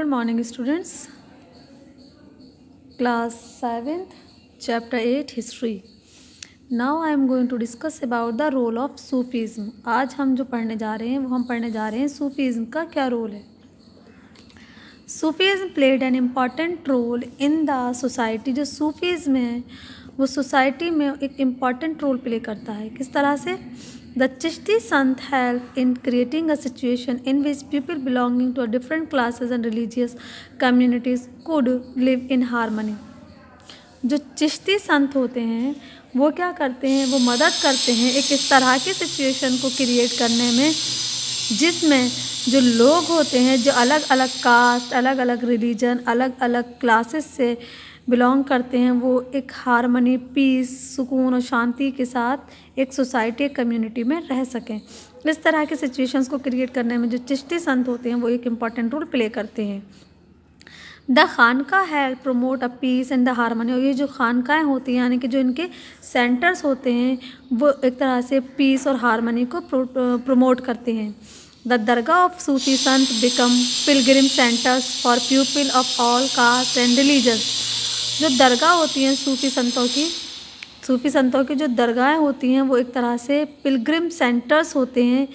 Good morning, students. Class 7th, Chapter 8, History. Now I am going to discuss about the role of Sufism. आज हम जो पढ़ने जा रहे हैं वो हम पढ़ने जा रहे हैं सूफीज़म का क्या रोल है. Sufism played an important role in the society. जो सूफीज़म है वो सोसाइटी में एक इम्पॉर्टेंट रोल प्ले करता है. किस तरह से? The Chishti Sant helped in creating a situation in which people belonging to different classes and religious communities could live in harmony. जो चिश्ती संत होते हैं वो क्या करते हैं, वो मदद करते हैं एक इस तरह की सिचुएशन को क्रिएट करने में जिसमें जो लोग होते हैं जो अलग अलग कास्ट, अलग अलग रिलीजन, अलग अलग क्लासेस से बिलोंग करते हैं वो एक हारमनी, पीस, सुकून और शांति के साथ एक सोसाइटी, एक कम्युनिटी में रह सकें. इस तरह के सिचुएशंस को क्रिएट करने में जो चिश्ती संत होते हैं वो एक इम्पॉर्टेंट रोल प्ले करते हैं. The khanqah help promote a peace and the harmony. और ये जो खानकाएँ होती हैं यानी कि जो इनके सेंटर्स होते हैं वो एक तरह से पीस और हारमनी को प्रमोट करते हैं. The Dargah of Sufi Sant become Pilgrim centres for people of all cast and religions. जो दरगाह होती हैं सूफी संतों की जो दरगाहें होती हैं वो एक तरह से पिलग्रिम सेंटर्स होते हैं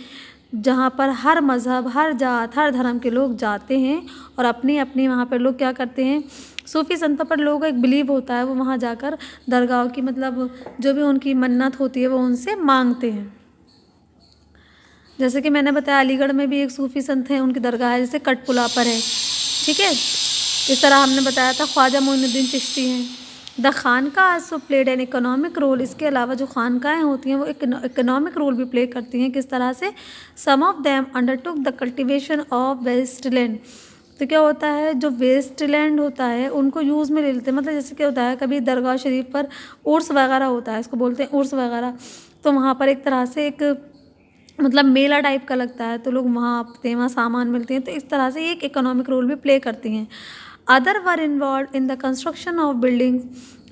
जहाँ पर हर मज़हब, हर जात, हर धर्म के लोग जाते हैं और अपनी अपनी वहाँ पर लोग क्या करते हैं, सूफी संतों पर लोगों का एक बिलीव होता है, वो वहाँ जाकर दरगाहों की मतलब जो भी उनकी मन्नत होती है वो उनसे मांगते हैं. जैसे कि मैंने बताया अलीगढ़ में भी एक सूफी संत हैं, उनकी दरगाह है जैसे कटपुला पर है. ठीक है, इस तरह हमने बताया था ख्वाजा मोइनुद्दीन चिश्ती हैं. The khanqah also played an economic role. इसके अलावा जो खानकाएँ होती हैं वो एक इकोनॉमिक रोल भी प्ले करती हैं. किस तरह से? Some of them undertook the cultivation of wasteland. तो क्या होता है, जो वेस्टलैंड होता है उनको यूज़ में ले लेते हैं. मतलब जैसे क्या होता है, कभी दरगाह शरीफ पर उर्स वगैरह होता है, इसको बोलते हैं उर्स वगैरह, तो वहाँ पर एक तरह से एक मतलब मेला टाइप का लगता है तो लोग वहाँ आते हैं, वहाँ सामान मिलते हैं. तो इस तरह से एक इकोनॉमिक रोल भी प्ले करती हैं. Other were involve in the construction of building.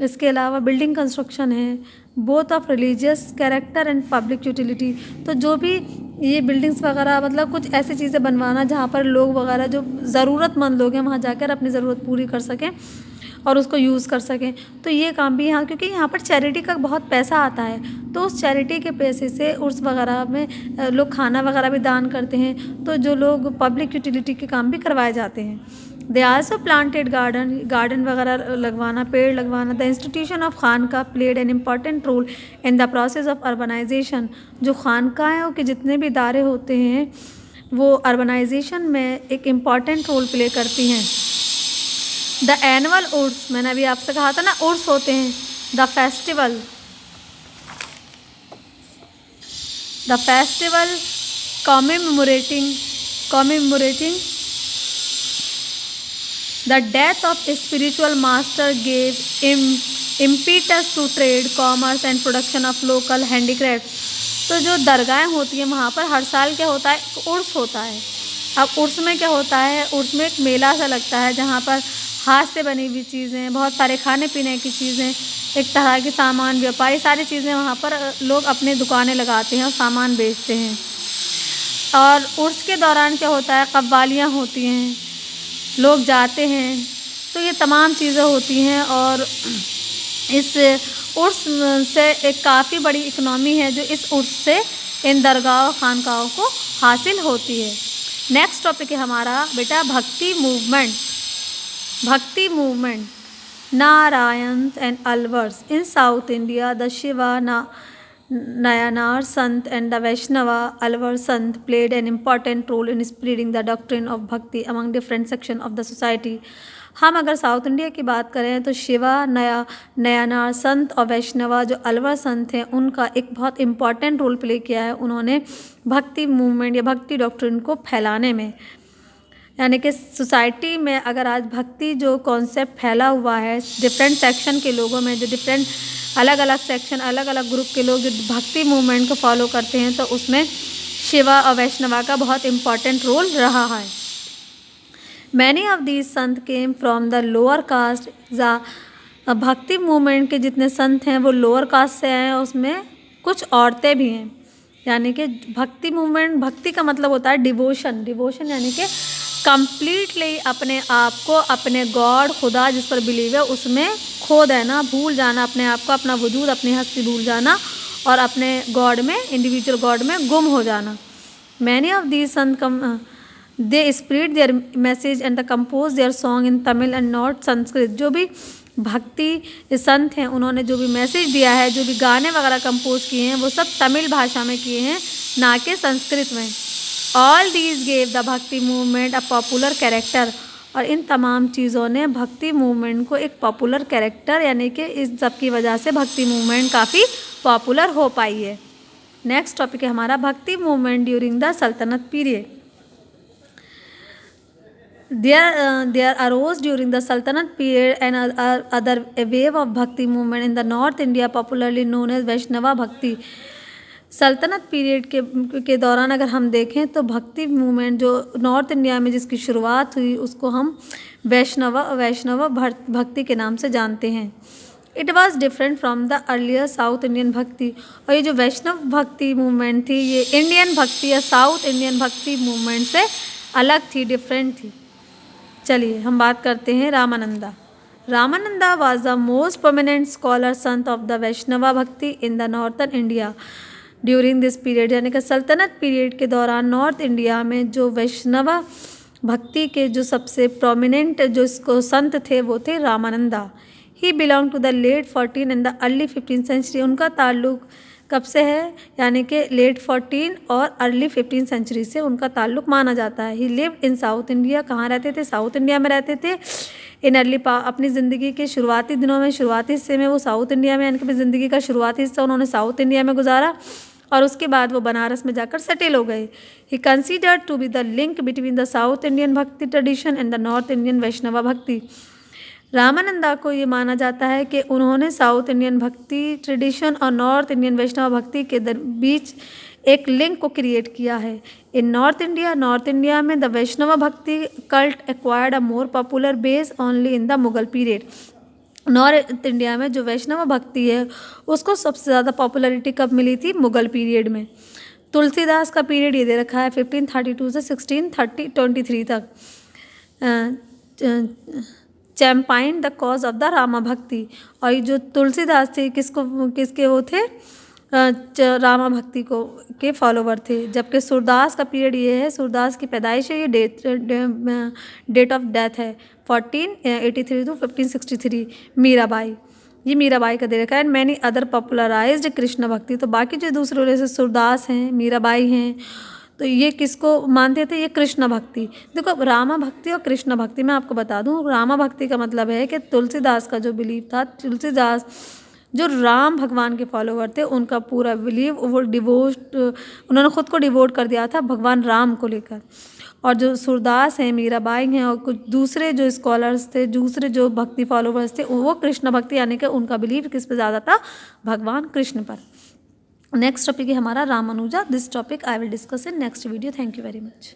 इसके अलावा बिल्डिंग कंस्ट्रक्शन है both of religious character and public utility. तो जो भी ये बिल्डिंग्स वगैरह मतलब कुछ ऐसी चीज़ें बनवाना जहाँ पर लोग वगैरह जो ज़रूरतमंद लोग हैं वहाँ जाकर अपनी ज़रूरत पूरी कर सकें और उसको यूज़ कर सकें. तो ये काम भी यहाँ, क्योंकि यहाँ पर चैरिटी का बहुत पैसा आता है तो उस चैरिटी के पैसे से उर्स वगैरह में लोग खाना वगैरह भी दान करते हैं. तो जो लोग पब्लिक यूटिलिटी के काम भी करवाए जाते हैं. दे आल्सो प्लांटेड गार्डन वगैरह लगवाना, पेड़ लगवाना. The institution of khanqah played an important role in the process of urbanisation. जो खानकाओं के जितने भी इदारे होते हैं वो अर्बनाइजेशन में एक इम्पॉर्टेंट रोल प्ले करती हैं. द एनुअल उर्स, मैंने अभी आपसे कहा था ना उर्स होते हैं. The festival commemorating the death of a spiritual master gave impetus to trade, commerce and production of local handicrafts. तो जो दरगाहें होती हैं वहाँ पर हर साल क्या होता है, उर्स होता है. अब उर्स में क्या होता है, उर्स में एक मेला सा लगता है जहाँ पर हाथ से बनी हुई चीज़ें, बहुत सारे खाने पीने की चीज़ें, एक तरह की सामान, व्यापारी, सारी चीज़ें वहाँ पर लोग अपने दुकानें लगाते हैं और सामान बेचते हैं. और उर्स के दौरान क्या होता है, कव्वालियाँ होती हैं, लोग जाते हैं. तो ये तमाम चीज़ें होती हैं और इस उर्स से एक काफ़ी बड़ी इकनॉमी है जो इस उर्स से इन दरगाह खानकाहों को हासिल होती है. नेक्स्ट टॉपिक है हमारा बेटा भक्ति movement. Narayan and Alvars in south India. The Shiva Nayanar Sant and the Vaishnava Alvar Sant played an important role in spreading the doctrine of bhakti among different sections of the society. हम अगर south India की बात करें तो शिवा, नयानार संत और वैष्णवा जो अलवर संत हैं उनका एक बहुत इम्पॉर्टेंट रोल प्ले किया है उन्होंने भक्ति मूवमेंट या भक्ति डॉक्ट्रिन को फैलाने में. यानी कि सोसाइटी में अगर आज भक्ति जो कॉन्सेप्ट फैला हुआ है डिफरेंट सेक्शन के लोगों में, जो डिफरेंट अलग अलग सेक्शन, अलग अलग ग्रुप के लोग जो भक्ति मूवमेंट को फॉलो करते हैं तो उसमें शिवा और वैष्णवा का बहुत इम्पॉर्टेंट रोल रहा है. Many of these Sant came from the lower caste. भक्ति मूवमेंट के जितने संत हैं वो लोअर कास्ट से हैं, उसमें कुछ औरतें भी हैं. यानी कि भक्ति मूवमेंट, भक्ति का मतलब होता है डिवोशन यानी कि कंप्लीटली अपने आप को अपने गॉड खुदा जिस पर बिलीव है उसमें खो देना, भूल जाना अपने आप को, अपना वजूद, अपनी हस्ती भूल जाना और अपने गॉड में, इंडिविजुअल गॉड में गुम हो जाना। Many of these sant they spread their message and the compose their song in Tamil and not Sanskrit. जो भी भक्ति संत हैं उन्होंने जो भी मैसेज दिया है, जो भी गाने वगैरह कंपोज किए हैं वो सब तमिल भाषा में किए हैं, ना कि संस्कृत में। ऑल दीज गेव द भक्ति मूवमेंट अ पॉपुलर कैरेक्टर। और इन तमाम चीज़ों ने भक्ति मूवमेंट को एक पॉपुलर कैरेक्टर, यानी कि इस सब की वजह से भक्ति मूवमेंट काफ़ी पॉपुलर हो पाई है। नेक्स्ट टॉपिक है हमारा भक्ति मूवमेंट ड्यूरिंग द सल्तनत period. There arose during the Sultanate period and other a wave of bhakti movement in the North India, popularly known as Vaishnava Bhakti। सल्तनत पीरियड के दौरान अगर हम देखें तो भक्ति मूवमेंट जो नॉर्थ इंडिया में जिसकी शुरुआत हुई उसको हम वैष्णव भक्ति के नाम से जानते हैं। It was different from the earlier south Indian भक्ति। और ये जो वैष्णव भक्ति मूवमेंट थी ये इंडियन भक्ति या साउथ इंडियन भक्ति मूवमेंट से अलग थी, डिफरेंट थी। चलिए हम बात करते हैं Ramananda. Ramananda was the most prominent scholar Sant of the Vaishnava भक्ति in the northern India during this period. यानी कि सल्तनत पीरियड के दौरान नॉर्थ इंडिया में जो वैष्णवा भक्ति के जो सबसे प्रोमिनेंट जो इसको संत थे वो थे Ramananda. He belong to the late 14 and the early 15 century. उनका ताल्लुक कब से है, यानी कि लेट 14 और अर्ली 15 सेंचुरी से उनका ताल्लुक माना जाता है। ही लिव्ड इन साउथ इंडिया। कहाँ रहते थे? साउथ इंडिया में रहते थे। इन अर्ली अपनी ज़िंदगी के शुरुआती दिनों में, शुरुआती हिस्से में वो साउथ इंडिया में, यानी कि अपनी ज़िंदगी का शुरुआती हिस्सा उन्होंने साउथ इंडिया में गुजारा और उसके बाद वो बनारस में जाकर सेटल हो गए। He considered to be the link between the South Indian bhakti tradition and the North Indian Vaishnava bhakti. Ramananda को ये माना जाता है कि उन्होंने साउथ इंडियन भक्ति ट्रेडिशन और नॉर्थ इंडियन वैष्णव भक्ति के बीच एक लिंक को क्रिएट किया है। इन नॉर्थ इंडिया में the Vaishnav bhakti cult acquired a more popular base only in the Mughal period. North India में जो वैष्णव भक्ति है उसको सबसे ज़्यादा पॉपुलैरिटी कब मिली थी? मुगल पीरियड में। तुलसीदास का पीरियड ये दे रखा है 1532 से 1623 तक। Champion the cause of the Rama bhakti. और ये जो तुलसीदास थे किसके वो थे? रामा भक्ति को के फॉलोवर थे। जबकि सूरदास का पीरियड ये है, सूरदास की पैदाइश है, ये डेट ऑफ डेथ है 1483 to 1563। मीराबाई, ये मीराबाई का दे रखा है। And many other popularised Krishna भक्ति। तो बाकी जो दूसरे जैसे सूरदास हैं, मीराबाई हैं, तो ये किसको मानते थे? ये कृष्ण भक्ति। देखो रामा भक्ति और कृष्ण भक्ति मैं आपको बता दूं, रामा भक्ति का मतलब है कि तुलसीदास का जो बिलीव था, तुलसीदास जो राम भगवान के फॉलोवर थे उनका पूरा बिलीव वो उन्होंने खुद को डिवोट कर दिया था भगवान राम को लेकर। और जो सूरदास हैं, मीराबाई हैं और कुछ दूसरे जो स्कॉलर्स थे, दूसरे जो भक्ति फॉलोवर्स थे, वो कृष्ण भक्ति यानी कि उनका बिलीव किस पे ज़्यादा था? भगवान कृष्ण पर। नेक्स्ट टॉपिक है हमारा Ramanuja. This topic I will discuss in next video. Thank you very much.